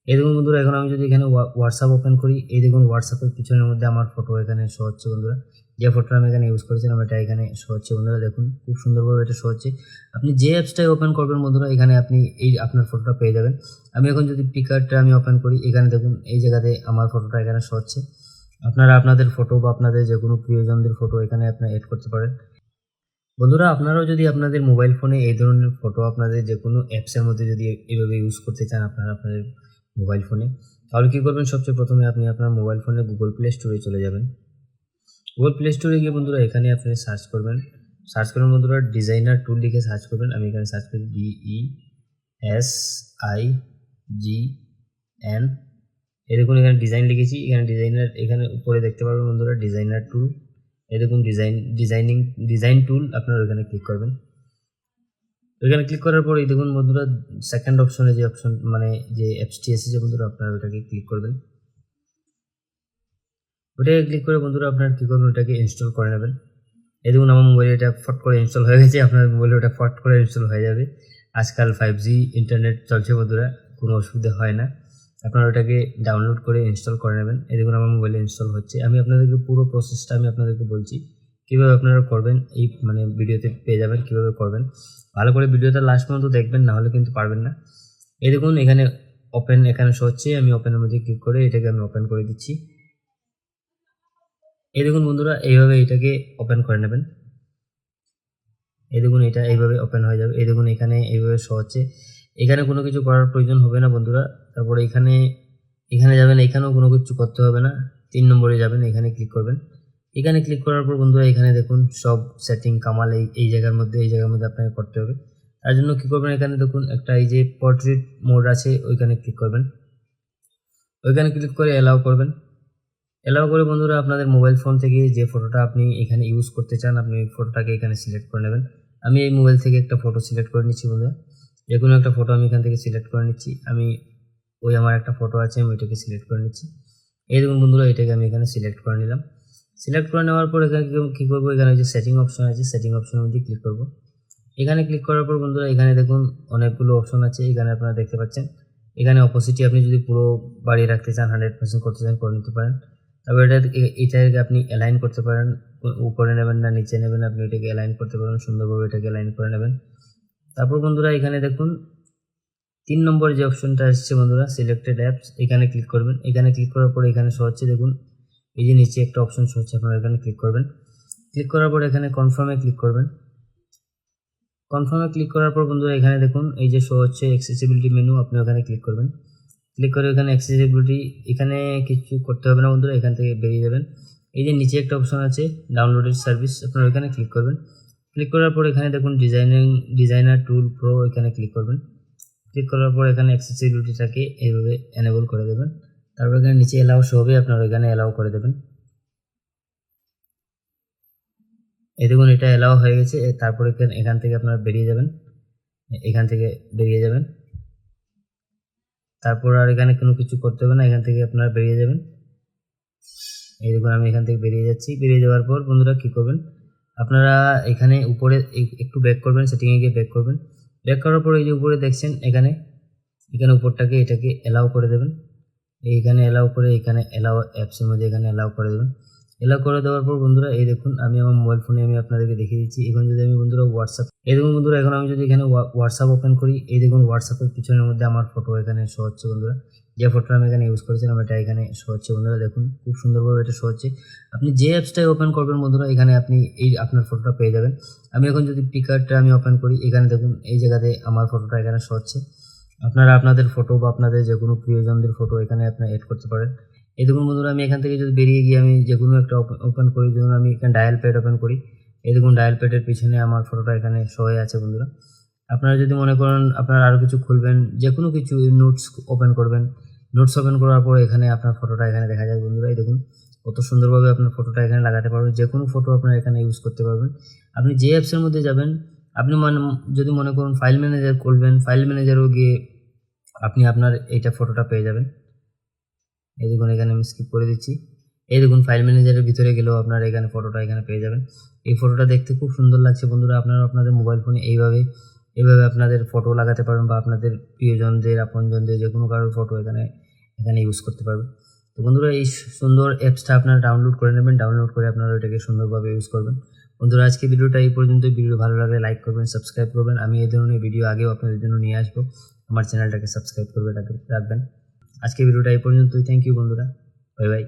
এই দেখুন বন্ধুরা, এখন আমি যদি এখানে হোয়াটসঅ্যাপ ওপেন করি, এই দেখুন হোয়াটসঅ্যাপের পিছনের মধ্যে আমার ফটো এখানে শো হচ্ছে বন্ধুরা। যে ফটোটা আমি এখানে ইউজ করেছিলাম এটা এখানে শো হচ্ছে বন্ধুরা। দেখুন খুব সুন্দরভাবে এটা শো হচ্ছে। আপনি যে অ্যাপসটাই ওপেন করবেন বন্ধুরা, এখানে আপনি এই আপনার ফটোটা পেয়ে যাবেন। আমি এখন যদি পিকারটা আমি ওপেন করি, এখানে দেখুন এই জায়গাতে আমার ফটোটা এখানে শো হচ্ছে। আপনারা আপনাদের ফটো বা আপনাদের যে কোনো প্রিয়জনদের ফটো এখানে আপনি এড করতে পারেন। বন্ধুরা, আপনারাও যদি আপনাদের মোবাইল ফোনে এই ধরনের ফটো আপনাদের যে কোনো অ্যাপসের মধ্যে যদি এভাবে ইউজ করতে চান আপনারা আপনাদের মোবাইল ফোনে, তাহলে কী করবেন, সবচেয়ে প্রথমে আপনি আপনার মোবাইল ফোনে গুগল প্লে স্টোরে চলে যাবেন। গুগল প্লে স্টোরে গিয়ে বন্ধুরা এখানে আপনি সার্চ করবেন। সার্চ করবেন বন্ধুরা ডিজাইনার টুল লিখে সার্চ করবেন। আমি এখানে সার্চ করি DESIGN। এই দেখুন এখানে ডিজাইন লিখেছি, এখানে ডিজাইনার, এখানে উপরে দেখতে পারবেন বন্ধুরা ডিজাইনার টুল। এই দেখুন ডিজাইন টুল, আপনারা ওইখানে ক্লিক করবেন। ওইখানে ক্লিক করার পর এই দেখুন বন্ধুরা সেকেন্ড অপশনে যে অপশন মানে যে অ্যাপসটি এসেছে বন্ধুরা, আপনারা ওটাকে ক্লিক করবেন। ওটাকে ক্লিক করে বন্ধুরা আপনারা কী করবেন, ওটাকে ইনস্টল করে নেবেন। এই দেখুন আমার মোবাইলে এটা ফট করে ইনস্টল হয়ে গেছে, আপনার মোবাইলে ওটা ফট করে ইনস্টল হয়ে যাবে। আজকাল 5G ইন্টারনেট চলছে বন্ধুরা, কোনো অসুবিধা হয় না। আপনারা ওটাকে ডাউনলোড করে ইনস্টল করে নেবেন। এই দেখুন আমার মোবাইলে ইনস্টল হচ্ছে। আমি আপনাদেরকে পুরো প্রসেসটা আমি আপনাদেরকে বলছি কীভাবে আপনারা করবেন, এই মানে ভিডিওতে পেয়ে যাবেন কীভাবে করবেন। ভালো করে ভিডিওটা লাস্ট পর্যন্ত দেখবেন, না হলে কিন্তু পারবেন না। এই দেখুন এখানে ওপেন এখানে শো হচ্ছে, আমি ওপেনের মধ্যে ক্লিক করে এটাকে আমি ওপেন করে দিচ্ছি। এই দেখুন বন্ধুরা এইভাবে এটাকে ওপেন করে নেবেন। এই দেখুন এটা এইভাবে ওপেন হয়ে যাবে। এই দেখুন এখানে এইভাবে শো হচ্ছে। এখানে কোনো কিছু করার প্রয়োজন হবে না বন্ধুরা। তারপরে এখানে যাবেন, এখানেও কোনো কিছু করতে হবে না। 3 নম্বরে যাবেন, এখানে ক্লিক করবেন। এখানে ক্লিক করার পর বন্ধুরা এখানে দেখুন সব সেটিং কামাল এই জায়গার মধ্যে আপনাকে করতে হবে। তার জন্য কী করবেন, এখানে দেখুন একটা এই যে পোর্ট্রেট মোড আছে, ওইখানে ক্লিক করবেন। ওইখানে ক্লিক করে অ্যালাউ করবেন। অ্যালাউ করে বন্ধুরা আপনাদের মোবাইল ফোন থেকে যে ফটোটা আপনি এখানে ইউজ করতে চান, আপনি ফটোটাকে এখানে সিলেক্ট করে নেবেন। আমি এই মোবাইল থেকে একটা ফটো সিলেক্ট করে নিচ্ছি বন্ধুরা। যে কোনো একটা ফটো আমি এখান থেকে সিলেক্ট করে নিচ্ছি। আমি আমার একটা ফটো আছে, আমি ওইটাকে সিলেক্ট করে নিচ্ছি। এই দেখুন বন্ধুরা এটাকে আমি এখানে সিলেক্ট করে নিলাম। সিলেক্ট করে নেওয়ার পর এখানে কী করবো, এখানে যে সেটিং অপশন আছে, সেটিং অপশনের মধ্যে ক্লিক করব। এখানে ক্লিক করার পর বন্ধুরা এখানে দেখুন অনেকগুলো অপশন আছে, এখানে আপনারা দেখতে পাচ্ছেন। এখানে অপোসিটি আপনি যদি পুরো বাড়িয়ে রাখতে চান, 100% করতে চান, করে নিতে পারেন। তারপর এটাকে আপনি অ্যালাইন করতে পারেন, উপরে নেবেন না নিচে নেবেন, আপনি এটাকে অ্যালাইন করতে পারেন, সুন্দরভাবে এটাকে অ্যালাইন করে নেবেন। তারপর বন্ধুরা এখানে দেখুন 3 নম্বর যে অপশনটা আসছে বন্ধুরা সিলেক্টেড অ্যাপস, এখানে ক্লিক করবেন। এখানে ক্লিক করার পর এখানে শো হচ্ছে দেখুন এই যে নিচে একটা অপশন শো হচ্ছে, আপনারা এখানে ক্লিক করবেন। ক্লিক করার পর এখানে কনফার্মে ক্লিক করবেন। কনফার্মে ক্লিক করার পর বন্ধুরা এখানে দেখুন এই যে শো হচ্ছে অ্যাক্সেসিবিলিটি মেনু, আপনি ওখানে ক্লিক করবেন। ক্লিক করে এখানে অ্যাক্সেসিবিলিটি, এখানে কিছু করতে হবে না বন্ধুরা, এখান থেকে বেরিয়ে যাবেন। এই যে নিচে একটা অপশন আছে ডাউনলোডেড সার্ভিস, আপনারা ওইখানে ক্লিক করবেন। ক্লিক করার পর এখানে দেখুন ডিজাইনার টুল প্রো, এখানে ক্লিক করবেন। ক্লিক করার পর এখানে অ্যাক্সেসিবিলিটিটাকে এইভাবে এনেবল করে দেবেন। তারপর এখানে নিচে অ্যালাউ শো হবে, আপনারা এখানে অ্যালাউ করে দেবেন। এই দেখুন এটা অ্যালাউ হয়ে গেছে। তারপর এখান থেকে আপনারা বেরিয়ে যাবেন, এখান থেকে বেরিয়ে যাবেন। তারপর আর এখানে কোনো কিছু করতে হবে না, এখান থেকে আপনারা বেরিয়ে যাবেন। এই দেখুন আমি এখান থেকে বেরিয়ে যাচ্ছি। বেরিয়ে যাওয়ার পর বন্ধুরা কী করবেন, আপনারা এখানে উপরে একটু ব্যাক করবেন, সেটিংয়ে গিয়ে ব্যাক করবেন। ব্যাক করার পর এই যে উপরে দেখছেন এখানে উপরটাকে এটাকে অ্যালাউ করে দেবেন। এইখানে অ্যালাউ করে এখানে অ্যালাউ অ্যাপসের মধ্যে এখানে অ্যালাউ করে দেবেন। অ্যালাউ করে দেওয়ার পর বন্ধুরা এই দেখুন আমি আমার মোবাইল ফোনে আমি আপনাদেরকে দেখিয়ে দিচ্ছি। এখন যদি আমি বন্ধুরা এই দেখুন বন্ধুরা, এখন আমি যদি এখানে হোয়াটসঅ্যাপ ওপেন করি, এই দেখুন হোয়াটসঅ্যাপের পিছনের মধ্যে আমার ফটো এখানে শো হচ্ছে বন্ধুরা। যে ফটোটা আমি এখানে ইউজ করেছিলাম এটা এখানে শো হচ্ছে বন্ধুরা। দেখুন খুব সুন্দরভাবে এটা শো হচ্ছে। আপনি যে অ্যাপসটাই ওপেন করবেন বন্ধুরা, এখানে আপনি আপনার ফটোটা পেয়ে যাবেন। আমি এখন যদি পিকারটা আমি ওপেন করি, এখানে দেখুন এই জায়গাতে আমার ফটোটা এখানে শো হচ্ছে। আপনারা আপনাদের ফটো বা আপনাদের যে কোনো প্রিয়জনদের ফটো এখানে আপনি এড করতে পারেন। এই দেখুন বন্ধুরা আমি এখান থেকে যদি বেরিয়ে গিয়ে আমি যে কোনো একটা ওপেন করি, যেমন আমি এখানে ডায়াল প্যাড ওপেন করি, এই দেখুন ডায়াল প্যাডের পিছনে আমার ফটোটা এখানে শো হয়ে আছে বন্ধুরা। আপনারা যদি মনে করেন আপনারা আরও কিছু খুলবেন, যে কোনো কিছু নোটস ওপেন করবেন, নোটস ওপেন করার পর এখানে আপনার ফটোটা এখানে দেখা যায় বন্ধুরা। এই দেখুন কত সুন্দরভাবে আপনার ফটোটা এখানে লাগাতে পারবেন, যে কোনো ফটো আপনারা এখানে ইউজ করতে পারবেন। আপনি যে অ্যাপসের মধ্যে যাবেন, আপনি যদি মনে করুন ফাইল ম্যানেজার খুলবেন, ফাইল ম্যানেজারও গিয়ে আপনি আপনার এইটা ফটোটা পেয়ে যাবেন। এই দেখুন এখানে আমি স্কিপ করে দিচ্ছি। এই দেখুন ফাইল ম্যানেজারের ভিতরে গেলেও আপনারা এখানে ফটোটা এখানে পেয়ে যাবেন। এই ফটোটা দেখতে খুব সুন্দর লাগছে বন্ধুরা। আপনারা আপনাদের মোবাইল ফোনে এইভাবে এভাবে আপনাদের ফটো লাগাতে পারবেন বা আপনাদের প্রিয়জনদের আপনজনদের যে কোনো কারোর ফটো এখানে ইউজ করতে পারবেন। তো বন্ধুরা এই সুন্দর অ্যাপসটা আপনারা ডাউনলোড করে নেবেন, ডাউনলোড করে আপনারা এটাকে সুন্দরভাবে ইউজ করবেন। বন্ধুরা আজকে ভিডিওটা এই পর্যন্ত। ভিডিও ভালো লাগলে লাইক করবেন, সাবস্ক্রাইব করবেন। আমি এই ধরনের ভিডিও আগেও আপনাদের জন্য নিয়ে আসবো। আমার চ্যানেলটাকে সাবস্ক্রাইব করে রাখবেন। আজকে ভিডিওটা এই পর্যন্তই। থ্যাংক ইউ বন্ধুরা, বাই বাই।